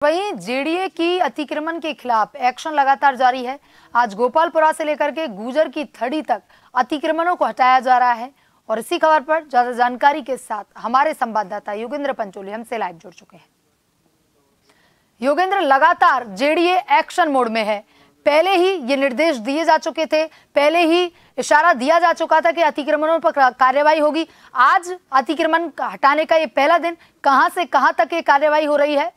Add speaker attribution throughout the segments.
Speaker 1: वहीं जेडीए की अतिक्रमण के खिलाफ एक्शन लगातार जारी है। आज गोपालपुरा से लेकर के गुजर की थड़ी तक अतिक्रमणों को हटाया जा रहा है और इसी खबर पर ज्यादा जानकारी के साथ हमारे संवाददाता योगेंद्र पंचोली हमसे लाइव जुड़ चुके हैं। योगेंद्र, लगातार जेडीए एक्शन मोड में है। पहले ही ये निर्देश दिए जा चुके थे, पहले ही इशारा दिया जा चुका था कि अतिक्रमणों पर कार्रवाई होगी। आज अतिक्रमण हटाने का ये पहला दिन, कहां से कहां तक ये कार्रवाई हो रही है?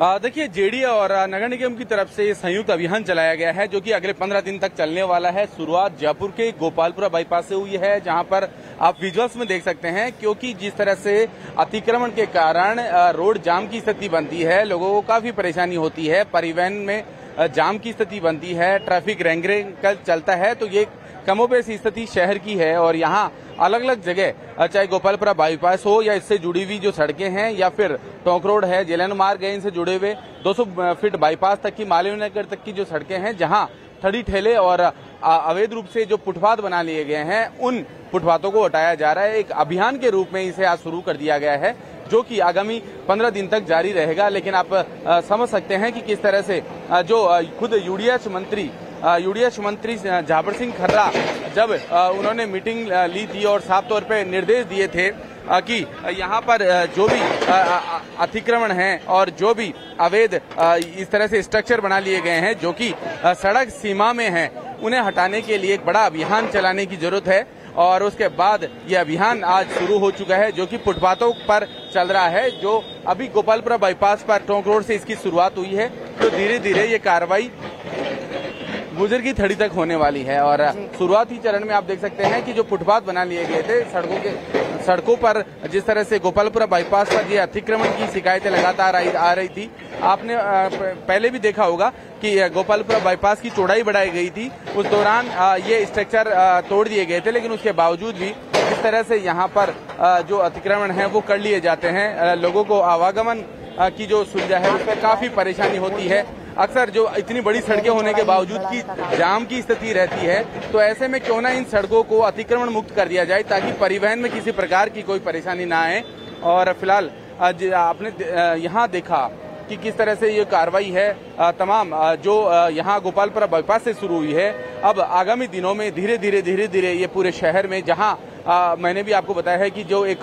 Speaker 2: देखिए, जेडीए और नगर निगम की तरफ से संयुक्त अभियान चलाया गया है जो कि अगले 15 दिन तक चलने वाला है। शुरुआत जयपुर के गोपालपुरा बाईपास से हुई है, जहां पर आप विजुअल्स में देख सकते हैं, क्योंकि जिस तरह से अतिक्रमण के कारण रोड जाम की स्थिति बनती है, लोगों को काफी परेशानी होती है, परिवहन में जाम की स्थिति बनती है, ट्रैफिक रेंगरेंग चलता है, तो ये कमोबेश स्थिति शहर की है। और यहाँ अलग अलग जगह, चाहे गोपालपुरा बाईपास हो या इससे जुड़ी हुई जो सड़कें हैं या फिर टोंक रोड है, जेलन मार्ग है, इनसे जुड़े हुए 200 फीट बाईपास तक की, मालवीय तक की जो सड़कें हैं, जहां ठड़ी ठेले और अवैध रूप से जो फुटपाथ बना लिए गए हैं, उन फुटपाथों को हटाया जा रहा है। एक अभियान के रूप में इसे आज शुरू कर दिया गया है जो कि आगामी 15 दिन तक जारी रहेगा। लेकिन आप समझ सकते हैं कि किस तरह से जो खुद यूडीएच मंत्री झाबर सिंह खर्रा, जब उन्होंने मीटिंग ली थी और साफ तौर पे निर्देश दिए थे कि यहाँ पर जो भी अतिक्रमण है और जो भी अवैध इस तरह से स्ट्रक्चर बना लिए गए हैं जो कि सड़क सीमा में हैं, उन्हें हटाने के लिए एक बड़ा अभियान चलाने की जरूरत है। और उसके बाद ये अभियान आज शुरू हो चुका है जो कि फुटपाथों पर चल रहा है। जो अभी गोपालपुरा बाईपास पर टोंक रोड से इसकी शुरुआत हुई है, तो धीरे धीरे ये कार्रवाई गुजर की थड़ी तक होने वाली है। और शुरुआती चरण में आप देख सकते हैं कि जो फुटपाथ बना लिए गए थे सड़कों पर, जिस तरह से गोपालपुरा बाईपास पर ये अतिक्रमण की शिकायतें लगातार आ रही थी। आपने पहले भी देखा होगा कि गोपालपुरा बाईपास की चौड़ाई बढ़ाई गई थी, उस दौरान ये स्ट्रक्चर तोड़ दिए गए थे, लेकिन उसके बावजूद भी इस तरह से यहाँ पर जो अतिक्रमण है वो कर लिए जाते हैं। लोगों को आवागमन की जो सुविधा है उस पर काफी परेशानी होती है। अक्सर जो इतनी बड़ी सड़कें होने के बावजूद की जाम की स्थिति रहती है, तो ऐसे में क्यों ना इन सड़कों को अतिक्रमण मुक्त कर दिया जाए ताकि परिवहन में किसी प्रकार की कोई परेशानी ना आए। और फिलहाल आपने यहाँ देखा कि किस तरह से ये कार्रवाई है तमाम जो यहाँ गोपालपुरा बाईपास से शुरू हुई है, अब आगामी दिनों में धीरे धीरे ये पूरे शहर में, जहाँ मैंने भी आपको बताया है कि जो एक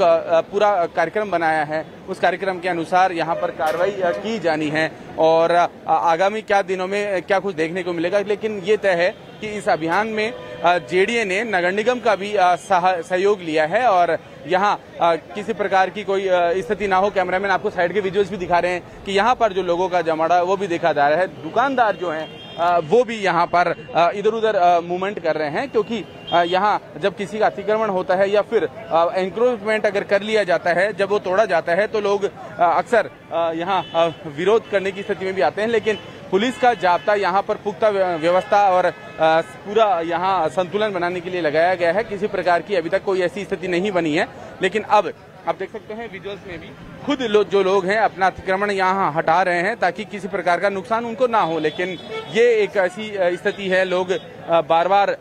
Speaker 2: पूरा कार्यक्रम बनाया है, उस कार्यक्रम के अनुसार यहाँ पर कार्रवाई की जानी है। और आगामी क्या दिनों में क्या कुछ देखने को मिलेगा, लेकिन ये तय है कि इस अभियान में जेडीए ने नगर निगम का भी सहयोग लिया है और यहाँ किसी प्रकार की कोई स्थिति ना हो। कैमरामैन आपको साइड के विजुअल्स भी दिखा रहे हैं कि यहाँ पर जो लोगों का जमावड़ा वो भी देखा जा रहा है। दुकानदार जो हैं वो भी यहाँ पर इधर उधर मूवमेंट कर रहे हैं, क्योंकि यहाँ जब किसी का अतिक्रमण होता है या फिर एंक्रोचमेंट अगर कर लिया जाता है, जब वो तोड़ा जाता है, तो लोग अक्सर यहाँ विरोध करने की स्थिति में भी आते हैं। लेकिन पुलिस का जाब्ता यहाँ पर पुख्ता व्यवस्था और पूरा यहाँ संतुलन बनाने के लिए लगाया गया है। किसी प्रकार की अभी तक कोई ऐसी स्थिति नहीं बनी है। लेकिन अब आप देख सकते हैं विजुअल्स में भी खुद जो लोग हैं अपना अतिक्रमण यहाँ हटा रहे हैं ताकि किसी प्रकार का नुकसान उनको ना हो। लेकिन ये एक ऐसी स्थिति है, लोग बार बार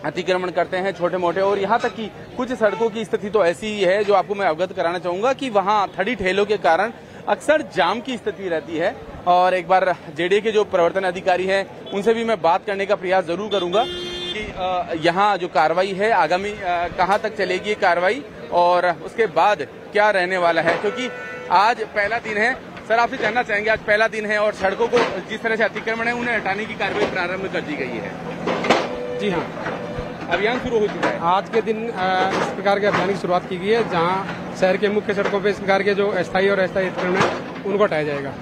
Speaker 2: अतिक्रमण करते हैं छोटे मोटे। और यहाँ तक कि कुछ सड़कों की स्थिति तो ऐसी ही है जो आपको मैं अवगत कराना चाहूंगा कि वहाँ ठड़ी ठेलों के कारण अक्सर जाम की स्थिति रहती है। और एक बार जेडीए के जो प्रवर्तन अधिकारी हैं उनसे भी मैं बात करने का प्रयास जरूर करूंगा कि यहाँ जो कार्रवाई है आगामी कहाँ तक चलेगी कार्रवाई और उसके बाद क्या रहने वाला है, क्योंकि आज पहला दिन है। सर, आपसे जानना चाहेंगे, आज पहला दिन है और सड़कों को जिस तरह से अतिक्रमण है उन्हें हटाने की कार्रवाई प्रारंभ कर दी गई है।
Speaker 3: जी हाँ,
Speaker 2: अभियान शुरू हो चुका है।
Speaker 3: आज के दिन इस प्रकार के अभियान की शुरुआत की गई है, जहां शहर के मुख्य सड़कों पर इस प्रकार के जो अस्थायी और अस्थायी अतिक्रमण है उनको हटाया जाएगा।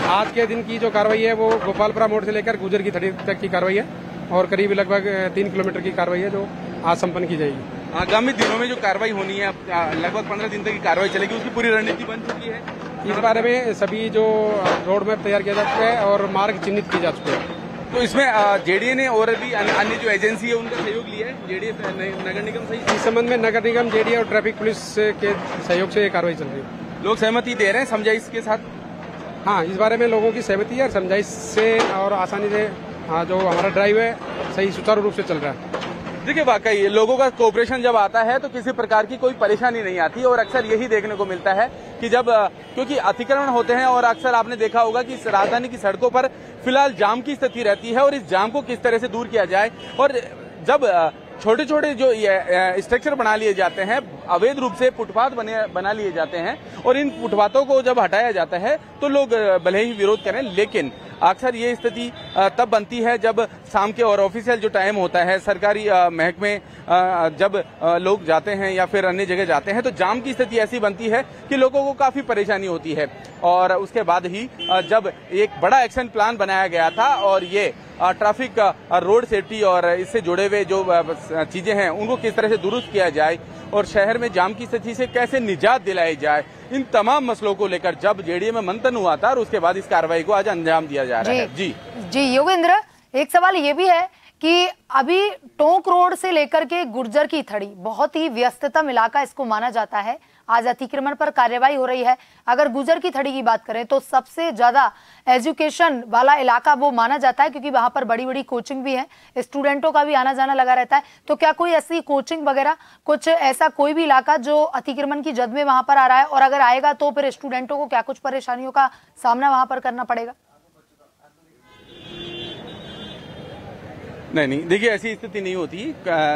Speaker 3: आज के दिन की जो कार्रवाई है वो गोपालपुरा मोड़ से लेकर गुजर की थड़ी तक की कार्रवाई है और करीब लगभग 3 किलोमीटर की कार्रवाई है जो आज संपन्न की जाएगी।
Speaker 2: आगामी दिनों में जो कार्रवाई होनी है, लगभग 15 दिन तक की कार्रवाई चलेगी, उसकी पूरी रणनीति बन चुकी है।
Speaker 3: इस बारे में सभी जो रोड मैप तैयार किया जा चुका है और मार्ग चिन्हित किए जा चुके हैं।
Speaker 2: तो इसमें जेडीए ने और भी अन्य जो एजेंसी है उनका सहयोग लिया है, जेडीए नगर निगम सही।
Speaker 3: इस संबंध में नगर निगम, जेडीए और ट्रैफिक पुलिस के सहयोग से ये कार्रवाई चल रही है।
Speaker 2: लोग सहमति दे रहे हैं समझाइश के साथ?
Speaker 3: हाँ, इस बारे में लोगों की सहमति है और समझाइश से और आसानी से जो हमारा ड्राइव है सही सुचारू रूप से चल रहा है।
Speaker 2: देखिए वाकई लोगों का कोऑपरेशन जब आता है तो किसी प्रकार की कोई परेशानी नहीं आती और अक्सर यही देखने को मिलता है कि जब क्योंकि अतिक्रमण होते हैं और अक्सर आपने देखा होगा कि राजधानी की सड़कों पर फिलहाल जाम की स्थिति रहती है और इस जाम को किस तरह से दूर किया जाए। और जब छोटे छोटे जो स्ट्रक्चर बना लिए जाते हैं, अवैध रूप से फुटपाथ बना लिए जाते हैं और इन फुटपाथों को जब हटाया जाता है तो लोग भले ही विरोध करें, लेकिन अक्सर ये स्थिति तब बनती है जब शाम के और ऑफिशियल जो टाइम होता है, सरकारी महकमे जब लोग जाते हैं या फिर अन्य जगह जाते हैं तो जाम की स्थिति ऐसी बनती है कि लोगों को काफी परेशानी होती है। और उसके बाद ही जब एक बड़ा एक्शन प्लान बनाया गया था और ये ट्रैफिक, रोड सेफ्टी और इससे जुड़े हुए जो चीजें हैं उनको किस तरह से दुरुस्त किया जाए और शहर में जाम की स्थिति से कैसे निजात दिलाई जाए, इन तमाम मसलों को लेकर जब जेडीए में मंथन हुआ था और उसके बाद इस कार्रवाई को आज अंजाम दिया जा रहा है। जी
Speaker 1: योगेंद्र, एक सवाल ये भी है कि अभी टोंक रोड से लेकर के गुर्जर की थड़ी बहुत ही व्यस्ततम इलाका इसको माना जाता है। आज अतिक्रमण पर कार्रवाई हो रही है। अगर गुर्जर की थड़ी की बात करें तो सबसे ज्यादा एजुकेशन वाला इलाका वो माना जाता है क्योंकि वहां पर बड़ी बड़ी कोचिंग भी है, स्टूडेंटों का भी आना जाना लगा रहता है। तो क्या कोई ऐसी कोचिंग वगैरह कुछ ऐसा कोई भी इलाका जो अतिक्रमण की जद में वहां पर आ रहा है, और अगर आएगा तो फिर स्टूडेंटों को क्या कुछ परेशानियों का सामना वहां पर करना पड़ेगा?
Speaker 2: नहीं, देखिए ऐसी स्थिति नहीं होती।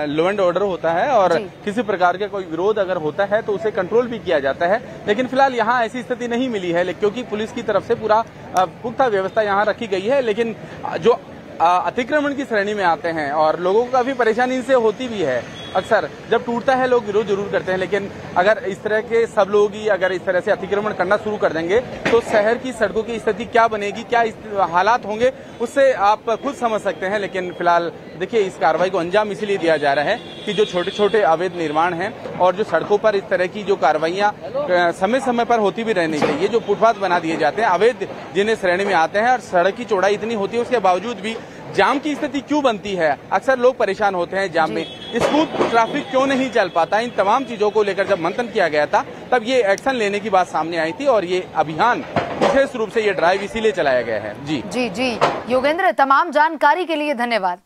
Speaker 2: लॉ एंड ऑर्डर होता है और किसी प्रकार का कोई विरोध अगर होता है तो उसे कंट्रोल भी किया जाता है, लेकिन फिलहाल यहाँ ऐसी स्थिति नहीं मिली है क्योंकि पुलिस की तरफ से पूरा पुख्ता व्यवस्था यहाँ रखी गई है। लेकिन जो अतिक्रमण की श्रेणी में आते हैं और लोगों को काफी परेशानी इनसे होती भी है, अक्सर जब टूटता है लोग विरोध जरूर करते हैं, लेकिन अगर इस तरह के सब लोग ही अगर इस तरह से अतिक्रमण करना शुरू कर देंगे तो शहर की सड़कों की स्थिति क्या बनेगी, क्या हालात होंगे, उससे आप खुद समझ सकते हैं। लेकिन फिलहाल देखिए इस कार्रवाई को अंजाम इसीलिए दिया जा रहा है कि जो छोटे छोटे अवैध निर्माण हैं और जो सड़कों पर इस तरह की जो कार्रवाइयां समय समय पर होती भी रहनी चाहिए, जो फुटपाथ बना दिए जाते हैं अवैध जिन्हें श्रेणी में आते हैं और सड़क की चौड़ाई इतनी होती है उसके बावजूद भी जाम की स्थिति क्यों बनती है, अक्सर लोग परेशान होते हैं जाम में, स्मूथ ट्रैफिक क्यों नहीं चल पाता, इन तमाम चीजों को लेकर जब मंथन किया गया था तब ये एक्शन लेने की बात सामने आई थी और ये अभियान विशेष रूप से ये ड्राइव इसीलिए चलाया गया है। जी
Speaker 1: योगेंद्र, तमाम जानकारी के लिए धन्यवाद।